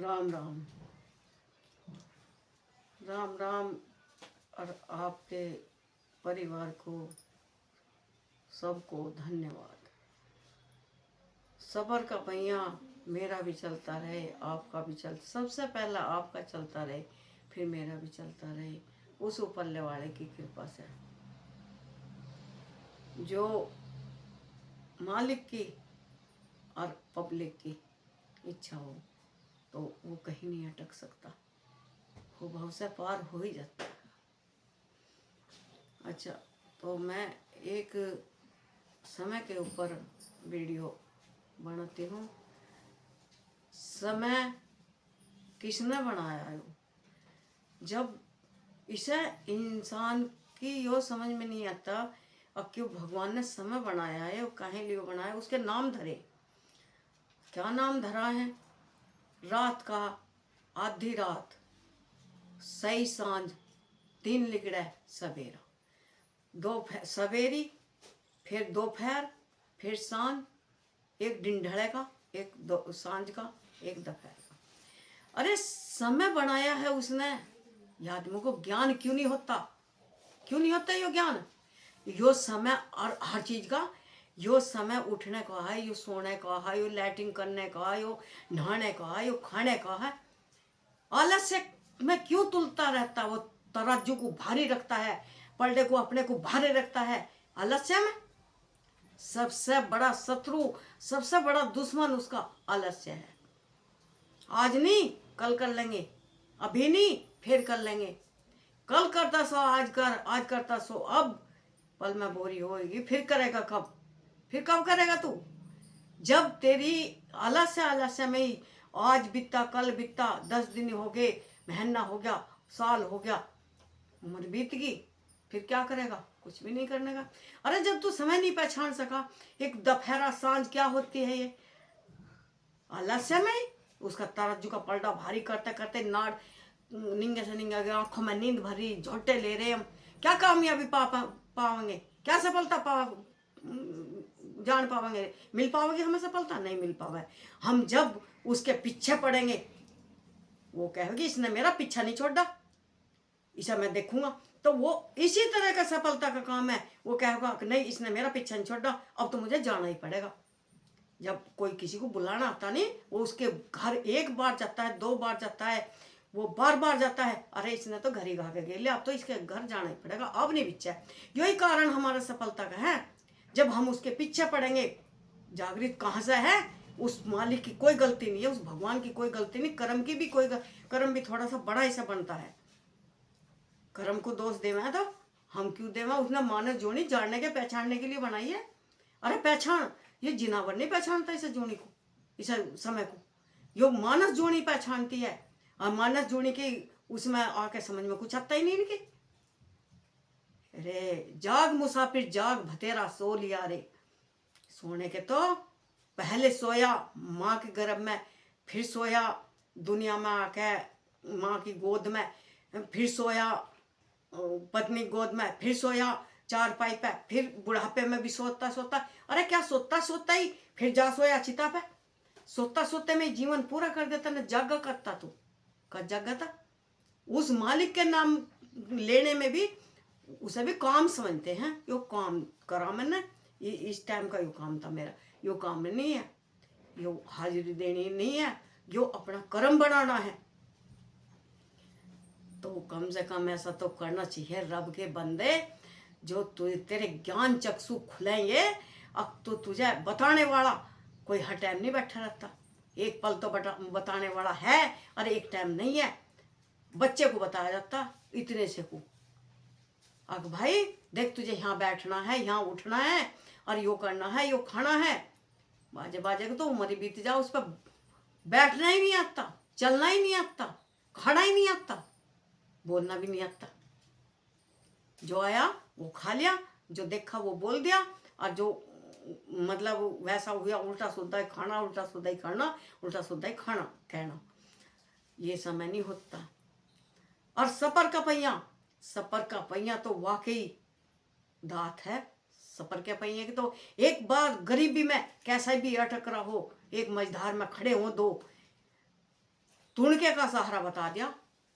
राम राम राम राम। और आपके परिवार को सबको धन्यवाद। सबर का पहिया मेरा भी चलता रहे, आपका भी चलता, सबसे पहला आपका चलता रहे, फिर मेरा भी चलता रहे, उस ऊपरले वाले की कृपा से। जो मालिक की और पब्लिक की इच्छा हो तो वो कहीं नहीं अटक सकता, वो भाव से पार हो ही जाता है। अच्छा, तो मैं एक समय के ऊपर वीडियो बनाती हूँ। समय किसने बनाया है? जब इसे इंसान की यो समझ में नहीं आता अब क्यों भगवान ने समय बनाया है, वो काहे लिए बनाया, उसके नाम धरे। क्या नाम धरा है? रात का आधी रात, सही सांझ, दिन लिगड़े सवेरा, दो सवेरी, फिर दोपहर, फिर सांझ, एक दिन ढले का, एक दो सांझ का, एक दोपहर का। अरे समय बनाया है उसने, ये आदमी को ज्ञान क्यों नहीं होता? क्यों नहीं होता यो ज्ञान? यो समय और हर चीज का, यो समय उठने का है, यो सोने का है, यो लैट्रिन करने का है, यो नहाने का है, यो खाने का है। आलस्य में क्यों तुलता रहता? वो तराजू को भारी रखता है, पलड़े को अपने को भारी रखता है। आलस्य में सबसे बड़ा शत्रु, सबसे बड़ा दुश्मन उसका आलस्य है। आज नहीं कल कर लेंगे, अभी नहीं फिर कर लेंगे, कल करता सो आज कर, आज करता सो अब, पल में बोरी होएगी, फिर करेगा कब? फिर कब करेगा तू? जब तेरी आलस्य में ही आज बीता, कल बीता, 10 दिन हो गए, महीना हो गया, साल हो गया, उम्र बीत गई, फिर क्या करेगा? कुछ भी नहीं करने का। अरे जब तू समय नहीं पहचान सका, एक दोपहरा सांझ क्या होती है ये? आलस्य में उसका तराजू का पलड़ा भारी करते करते नाड़ निंगे से निंगे, आंखों में नींद भरी, झोंटे ले रहे हम, क्या कामयाबी पावेंगे? क्या सफलता जान पावेंगे? मिल पावेगी हमें सफलता? नहीं मिल पावे। हम जब उसके पीछे पड़ेंगे, वो कहेगी इसने मेरा पीछा नहीं छोड़ा, इसे मैं देखूंगा, तो वो इसी तरह का सफलता का काम है। वो कहेगा नहीं इसने मेरा पीछा नहीं छोड़ा, अब तो मुझे जाना ही पड़ेगा। जब कोई किसी को बुलाना आता नहीं, वो उसके घर एक बार जाता है, 2 बार जाता है, वो बार बार जाता है, अरे इसने तो घर ही गा के गेले, अब तो इसके घर जाना ही पड़ेगा, अब नहीं बिचा। यही कारण हमारा सफलता का है। जब हम उसके पीछे पड़ेंगे, जागृत कहाँ से है? उस मालिक की कोई गलती नहीं है, उस भगवान की कोई गलती नहीं, कर्म की भी कोई, कर्म भी थोड़ा सा बड़ा हिस्सा बनता है। कर्म को दोष देवा तो हम क्यों देवा? उसने मानव जोनी जानने के पहचानने के लिए बनाई है। अरे पहचान, ये जिनावर नहीं पहचानता इसे जोनी को, इसे समय को, यो मानस जोनी पहचानती है। और मानस जोनी की उसमें आके समझ में कुछ आता ही नहीं इनके। अरे जाग मुसाफिर जाग, भतेरा सो लिया रे। सोने के तो पहले सोया माँ के गर्भ में, फिर सोया दुनिया में आके माँ की गोद में, फिर सोया पत्नी गोद में, फिर सोया चारपाई पे, फिर बुढ़ापे में भी सोता सोता, अरे क्या सोता सोता ही फिर जा सोया चिता पे। सोता सोते में जीवन पूरा कर देता न, जागा करता तू का जागा था। उस मालिक के नाम लेने में भी उसे भी काम समझते हैं। यो काम करा मैंने, इस टाइम का यो काम था मेरा, यो काम नहीं है, यो हाजिरी देनी नहीं है, यो अपना कर्म बनाना है। तो कम से कम ऐसा तो करना चाहिए रब के बंदे, जो तेरे ज्ञान चक्षु खुलेंगे। अब तो तुझे बताने वाला कोई हर टाइम नहीं बैठा रहता, एक पल तो बताने वाला है और एक टाइम नहीं है। बच्चे को बताया जाता इतने से को, अब भाई देख तुझे यहाँ बैठना है, यहाँ उठना है, और यो करना है, यो खाना है। बाजे बाजे को तो उम्र बीत जाओ, उस पर बैठना ही नहीं आता, चलना ही नहीं आता, खड़ा ही नहीं आता, बोलना भी नहीं आता। जो आया वो खा लिया, जो देखा वो बोल दिया, और जो मतलब वैसा हुआ उल्टा सीधा ही खाना, उल्टा सीधा ही करना, उल्टा सीधा ही खाना कहना। ये समय नहीं होता। और सपर का पहिया तो वाकई दात है। सपर के पहिए की तो एक बार गरीबी में कैसा भी अटक रहा हो, एक मझधार में खड़े हो दो, तुणके का सहारा बता दिया।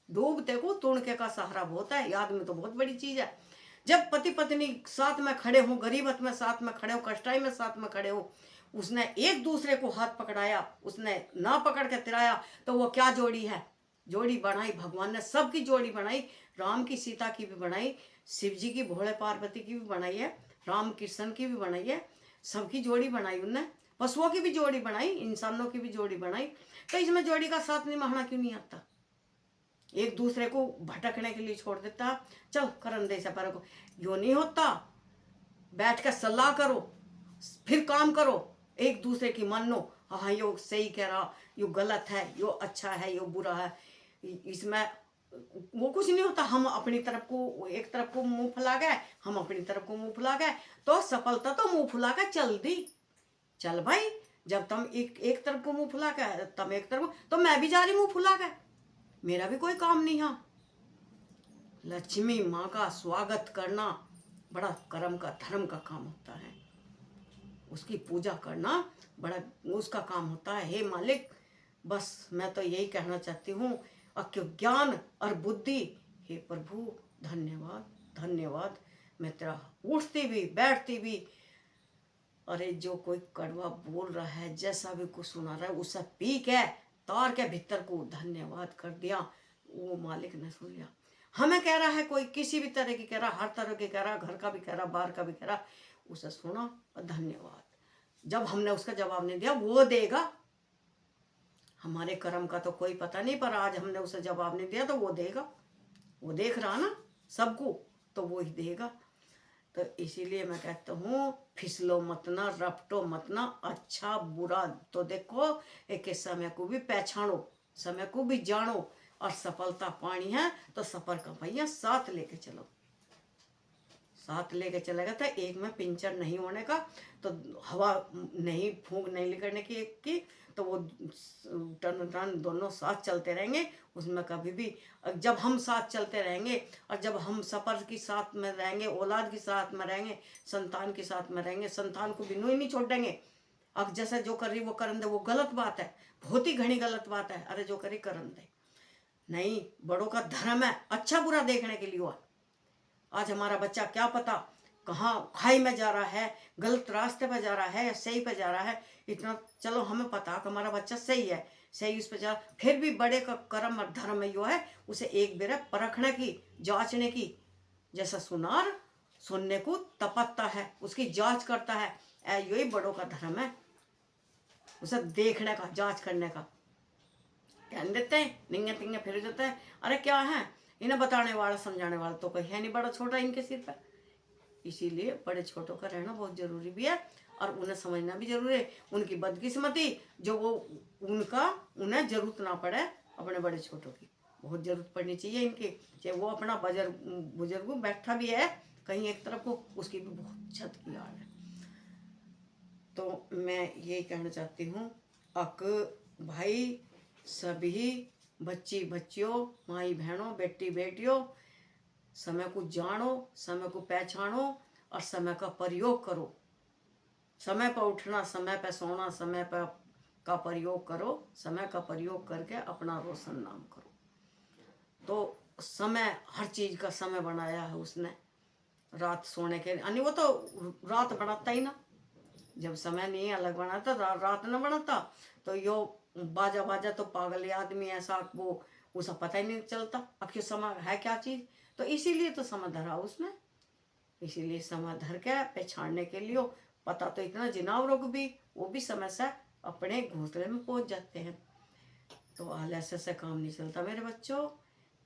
डूबते को तुणके का सहारा होता है, याद में तो बहुत बड़ी चीज है। जब पति पत्नी साथ में खड़े हो, गरीबत में साथ में खड़े हो, कष्टाई में साथ में खड़े हो, उसने एक दूसरे को हाथ पकड़ाया, उसने ना पकड़ के तिराया, तो वो क्या जोड़ी है। जोड़ी बनाई भगवान ने, सबकी जोड़ी बनाई। राम की सीता की भी बनाई, शिव जी की भोले पार्वती की भी बनाई है, राम कृष्ण की भी बनाई है, सबकी जोड़ी बनाई उनने। पशुओं की भी जोड़ी बनाई, इंसानों की भी जोड़ी बनाई। तो इसमें जोड़ी का साथ निभाना क्यों नहीं आता। एक दूसरे को भटकने के लिए छोड़ देता, चल करन दे से पर को। यो नहीं होता। बैठ कर सलाह करो, फिर काम करो, एक दूसरे की मानो। हाँ यो सही कह रहा, यो गलत है, यो अच्छा है, यो बुरा है। इसमें वो कुछ नहीं होता। हम अपनी तरफ को, एक तरफ को मुंह फुला गए, हम अपनी तरफ को मुंह फुला गए, तो सफलता तो मुंह फुला कर चल दी। चल भाई, जब तुम एक तरफ को मुंह फुला के, तुम एक तरफ, तो मैं भी जा रही मुंह फुला के, मेरा भी कोई काम नहीं है। लक्ष्मी माँ का स्वागत करना बड़ा कर्म का, धर्म का काम होता है। उसकी पूजा करना बड़ा उसका काम होता है। हे मालिक, बस मैं तो यही कहना चाहती हूँ, अक्यों ज्ञान और बुद्धि, हे प्रभु धन्यवाद धन्यवाद। मैं तेरा उठती भी बैठती भी, अरे जो कोई कड़वा बोल रहा है, जैसा भी कुछ सुना रहा है, उसे पी के तार के भीतर को धन्यवाद कर दिया, वो मालिक ने सुन लिया। हमें कह रहा है कोई, किसी भी तरह की कह रहा, हर तरह की कह रहा, घर का भी कह रहा, बाहर का भी कह रहा, उसे सुना और धन्यवाद। जब हमने उसका जवाब नहीं दिया, वो देगा। हमारे कर्म का तो कोई पता नहीं, पर आज हमने उसे जवाब नहीं दिया तो वो देगा। वो देख रहा ना सबको, तो वो ही देगा। तो इसीलिए मैं कहता हूँ, फिसलो मत ना, रपटो मत ना, अच्छा बुरा तो देखो, एक समय को भी पहचानो, समय को भी जानो, और सफलता पानी है तो सफर का भैया साथ लेके चलो। साथ लेके चलेगा तो एक में पिंचर नहीं होने का, तो हवा नहीं, फूंक नहीं निकलने की, तो वो टन टन दोनों साथ चलते रहेंगे। उसमें कभी भी, जब हम साथ चलते रहेंगे और जब हम सफ़र की साथ में रहेंगे, औलाद के साथ में रहेंगे, संतान के साथ में रहेंगे, संतान को बिनू ही नहीं छोड़ देंगे। अब जैसे जो कर रही वो करन दे, वो गलत बात है, बहुत ही घनी गलत बात है। अरे जो करी करन दे, नहीं, बड़ों का धर्म है अच्छा बुरा देखने के लिए हुआ। आज हमारा बच्चा क्या पता कहाँ खाई में जा रहा है, गलत रास्ते पर जा रहा है या सही पर जा रहा है, इतना चलो हमें पता कि हमारा बच्चा सही है, सही उस पर जा, फिर भी बड़े का कर्म और धर्म यो है उसे एक बेर परखने की, जांचने की। जैसा सुनार सुनने को तपकता है, उसकी जांच करता है, यही बड़ों का धर्म है, उसे देखने का, जांच करने का। कहने देते हैं निंगे तिंगे फिर जाता है, अरे क्या है, इन्हें बताने वाला समझाने वाला तो कोई है नहीं, बड़ा छोटा इनके सिर पर। इसीलिए बड़े छोटों का रहना बहुत जरूरी भी है, और उन्हें समझना भी जरूरी है। उनकी बदकिस्मती जो वो उन्हें जरूरत ना पड़े, अपने बड़े छोटों की बहुत जरूरत पड़नी चाहिए इनकी। चाहे वो अपना बुजुर्ग बैठा भी है कहीं एक तरफ को, उसकी भी बहुत छत की आड़ है। तो मैं यही कहना चाहती हूँ, अक भाई सभी बच्ची बच्चियों, माई बहनों, बेटी बेटियों, समय को जानो, समय को पहचानो और समय का प्रयोग करो। समय पर उठना, समय पर सोना, समय पर का प्रयोग करो, समय का प्रयोग करके अपना रोशन नाम करो। तो समय, हर चीज का समय बनाया है उसने। रात सोने के यानी वो तो रात बनाता ही ना, जब समय नहीं अलग बनाता, रात न बनाता, तो यो बाजा बाजा तो पागल आदमी ऐसा, वो उसे पता ही नहीं चलता आखिर समय है क्या चीज। तो इसीलिए तो समय धरा उसने, इसीलिए समय धर के पहचानने के लिए पता तो इतना, जिनावरों को भी, वो भी समय से अपने घोंसले में पहुंच जाते हैं। तो आलस्य से काम नहीं चलता मेरे बच्चों,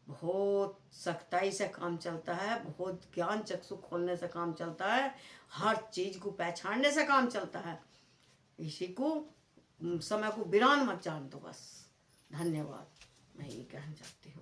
बहुत सख्ताई से काम चलता है, बहुत ज्ञान चक्षु खोलने से काम चलता है, हर चीज को पहचानने से काम चलता है। इसी को समय को वीरान मत जान दो बस। धन्यवाद, मैं ये कहना चाहती हूँ।